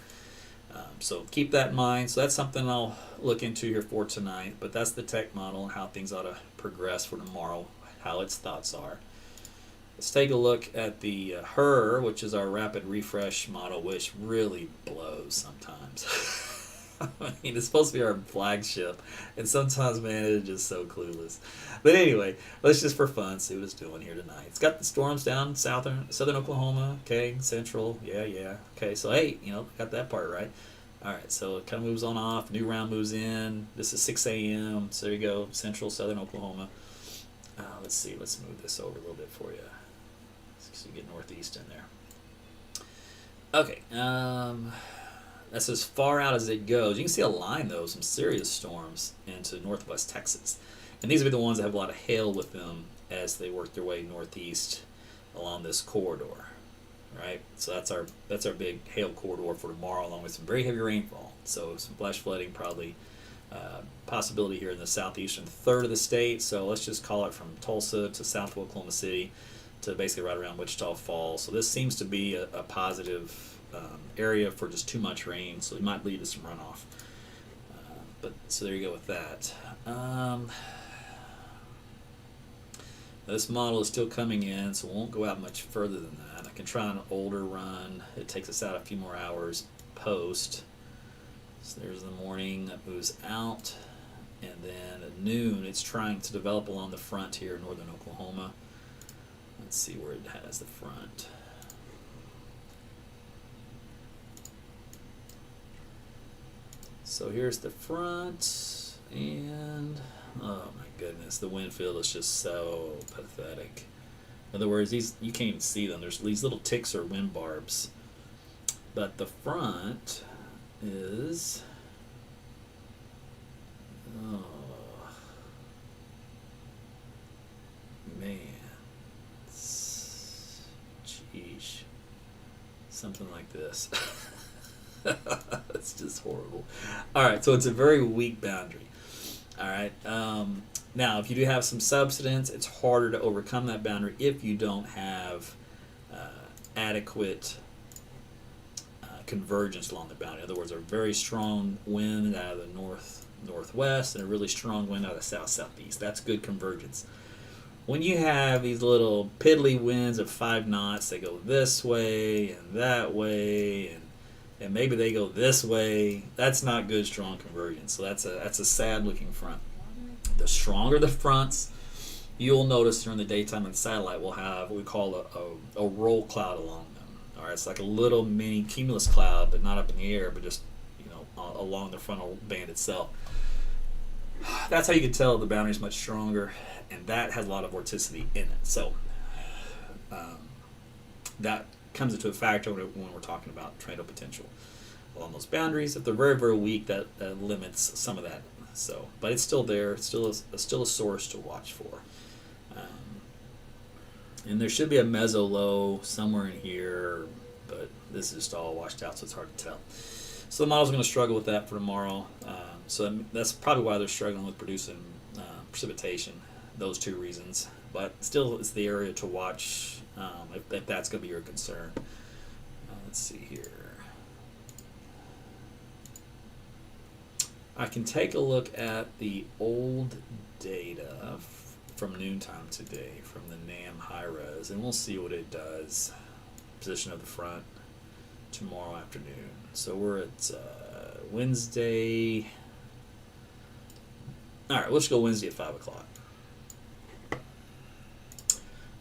So keep that in mind. So that's something I'll look into here for tonight, but that's the tech model and how things ought to progress for tomorrow, how its thoughts are. Let's take a look at the HER, which is our rapid refresh model, which really blows sometimes. I mean, it's supposed to be our flagship, and sometimes, man, it's just so clueless. But anyway, let's just for fun see what it's doing here tonight. It's got the storms down southern Oklahoma, okay, central, yeah. Okay, so hey, got that part right. All right, so it kind of moves on off. New round moves in. This is 6 a.m. So there you go, central, southern Oklahoma. Let's see. Let's move this over a little bit for you, so you get northeast in there. Okay. That's as far out as it goes. You can see a line, though, some serious storms into northwest Texas. And these will be the ones that have a lot of hail with them as they work their way northeast along this corridor. Right? So that's our big hail corridor for tomorrow, along with some very heavy rainfall. So some flash flooding probably possibility here in the southeastern third of the state. So let's just call it from Tulsa to south of Oklahoma City to basically right around Wichita Falls. So this seems to be a positive area for just too much rain, so it might lead to some runoff. But so there you go with that. This model is still coming in, so it won't go out much further than that. I can try an older run. It takes us out a few more hours post. So there's the morning that moves out, and then at noon it's trying to develop along the front here in northern Oklahoma. Let's see where it has the front. So here's the front, and oh my goodness, the wind field is just so pathetic. In other words, you can't even see them. There's these little ticks or wind barbs. But the front is, oh man, jeez, something like this. It's just horrible. All right, so it's a very weak boundary. All right. Now, if you do have some subsidence, it's harder to overcome that boundary if you don't have adequate convergence along the boundary. In other words, a very strong wind out of the northwest and a really strong wind out of the south-southeast. That's good convergence. When you have these little piddly winds of 5 knots, they go this way and that way, and maybe they go this way. That's not good, strong convergence. So that's a sad-looking front. The stronger the fronts, you'll notice during the daytime and satellite will have what we call a roll cloud along them. All right, it's like a little mini cumulus cloud, but not up in the air, but just along the frontal band itself. That's how you can tell the boundary is much stronger, and that has a lot of vorticity in it. So that comes into a factor when we're talking about tornado potential along those boundaries. If they're very, very weak, that limits some of that. So, but it's still there. It's still a source to watch for. And there should be a meso low somewhere in here, but this is just all washed out, so it's hard to tell. So the model's going to struggle with that for tomorrow. So that's probably why they're struggling with producing precipitation, those two reasons. But still, it's the area to watch if that's going to be your concern. Let's see here. I can take a look at the old data from noontime today from the NAM high-res, and we'll see what it does. Position of the front tomorrow afternoon. So we're at Wednesday. All right, let's go Wednesday at 5 o'clock.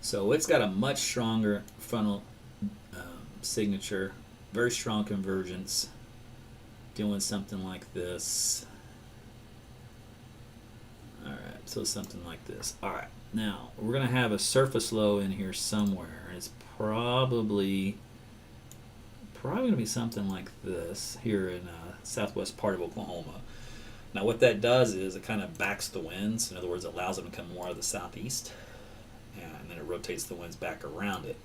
So it's got a much stronger frontal signature, very strong convergence, doing something like this. All right, so something like this. All right, now we're going to have a surface low in here somewhere, and it's probably going to be something like this here in southwest part of Oklahoma. Now what that does is it kind of backs the winds. In other words, it allows them to come more out of the southeast, and then it rotates the winds back around it.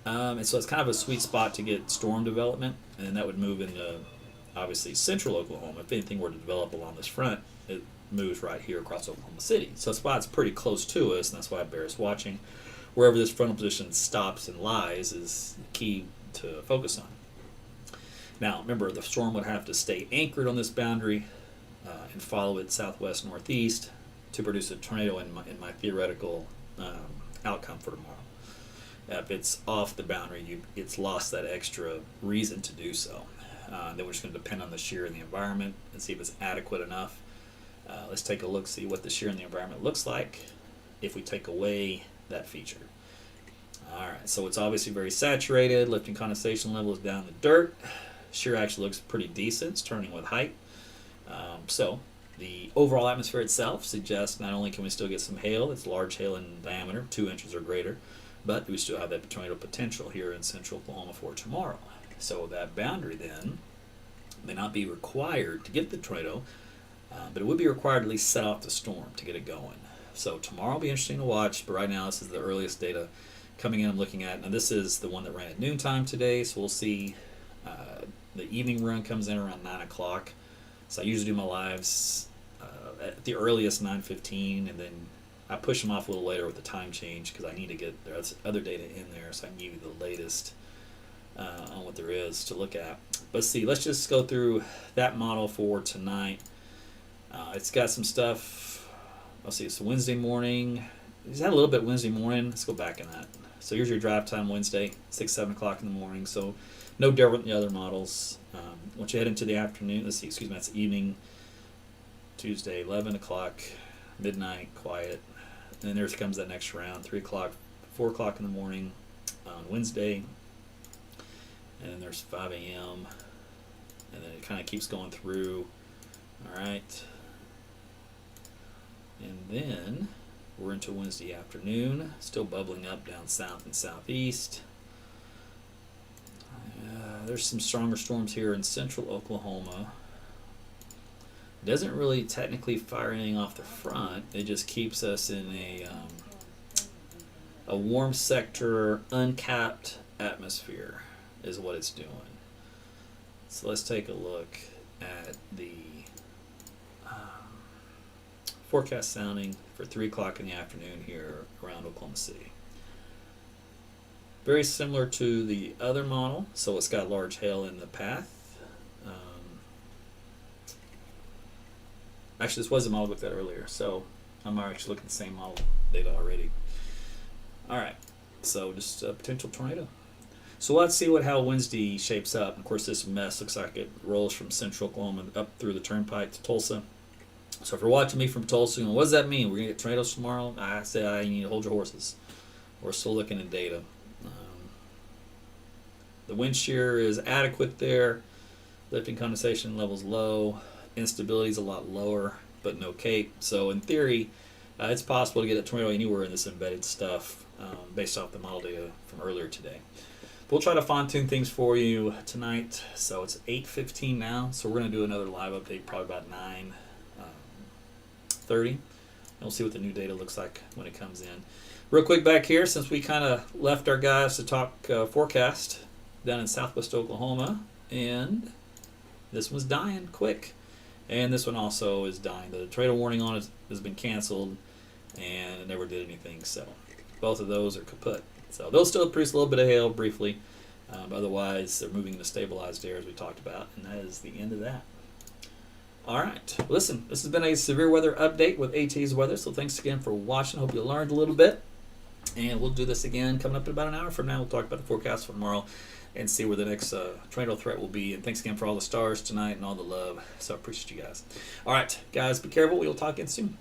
And so it's kind of a sweet spot to get storm development, and that would move into obviously central Oklahoma. If anything were to develop along this front, it moves right here across Oklahoma City. So that's why it's pretty close to us, and that's why it bears watching. Wherever this frontal position stops and lies is key to focus on. Now, remember, the storm would have to stay anchored on this boundary and follow it southwest-northeast to produce a tornado in my theoretical outcome for tomorrow. If it's off the boundary, it's lost that extra reason to do so. Then we're just going to depend on the shear in the environment and see if it's adequate enough. Let's take a look, see what the shear in the environment looks like if we take away that feature. All right, so it's obviously very saturated. Lifting condensation level is down in the dirt. Shear actually looks pretty decent. It's turning with height. So the overall atmosphere itself suggests not only can we still get some hail, it's large hail in diameter, 2 inches or greater, but we still have that tornado potential here in central Oklahoma for tomorrow. So that boundary then May not be required to get the tornado, but it would be required to at least set off the storm to get it going. So tomorrow will be interesting to watch, but right now this is the earliest data coming in I'm looking at. Now this is the one that ran at noontime today, so we'll see. The evening run comes in around 9 o'clock. So I usually do my lives at the earliest 9:15, and then I push them off a little later with the time change because I need to get the other data in there so I can give you the latest on what there is to look at. But see, let's just go through that model for tonight. It's got some stuff. Let's see, it's Wednesday morning. It's had a little bit Wednesday morning. Let's go back in that. So here's your drive time Wednesday, 6, 7 o'clock in the morning. So no different than the other models. Once you head into the afternoon, that's evening, Tuesday, 11 o'clock, midnight, quiet. And then there comes that next round, 3 o'clock, 4 o'clock in the morning on Wednesday. And then there's 5 a.m. And then it kind of keeps going through. All right. And then we're into Wednesday afternoon, still bubbling up down south and southeast. There's some stronger storms here in central Oklahoma. Doesn't really technically fire anything off the front. It just keeps us in a warm sector, uncapped atmosphere is what it's doing. So let's take a look at the forecast sounding for 3 o'clock in the afternoon here around Oklahoma City. Very similar to the other model, so it's got large hail in the path. Actually, this was the model I looked at earlier, so I'm actually looking at the same model data already. All right, so just a potential tornado. So let's see how Wednesday shapes up. Of course, this mess looks like it rolls from central Oklahoma up through the turnpike to Tulsa. So if you're watching me from Tulsa, what does that mean? We're going to get tornadoes tomorrow? I say you need to hold your horses. We're still looking at data. The wind shear is adequate there. Lifting condensation levels low. Instability is a lot lower, but no cape. So in theory, it's possible to get a tornado anywhere in this embedded stuff based off the model data from earlier today. We'll try to fine-tune things for you tonight. So it's 8:15 now, so we're going to do another live update probably about 9:30. And we'll see what the new data looks like when it comes in. Real quick back here, since we kind of left our guys to talk forecast down in southwest Oklahoma, and this one's dying quick. And this one also is dying. The tornado warning on it has been canceled, and it never did anything. So both of those are kaput. So they'll still produce a little bit of hail briefly. But otherwise, they're moving into stabilized air, as we talked about, and that is the end of that. All right. Listen, this has been a severe weather update with AT's Weather. So thanks again for watching. Hope you learned a little bit. And we'll do this again coming up in about an hour from now. We'll talk about the forecast for tomorrow and see where the next tornado threat will be. And thanks again for all the stars tonight and all the love. So I appreciate you guys. All right, guys, be careful. We'll talk again soon.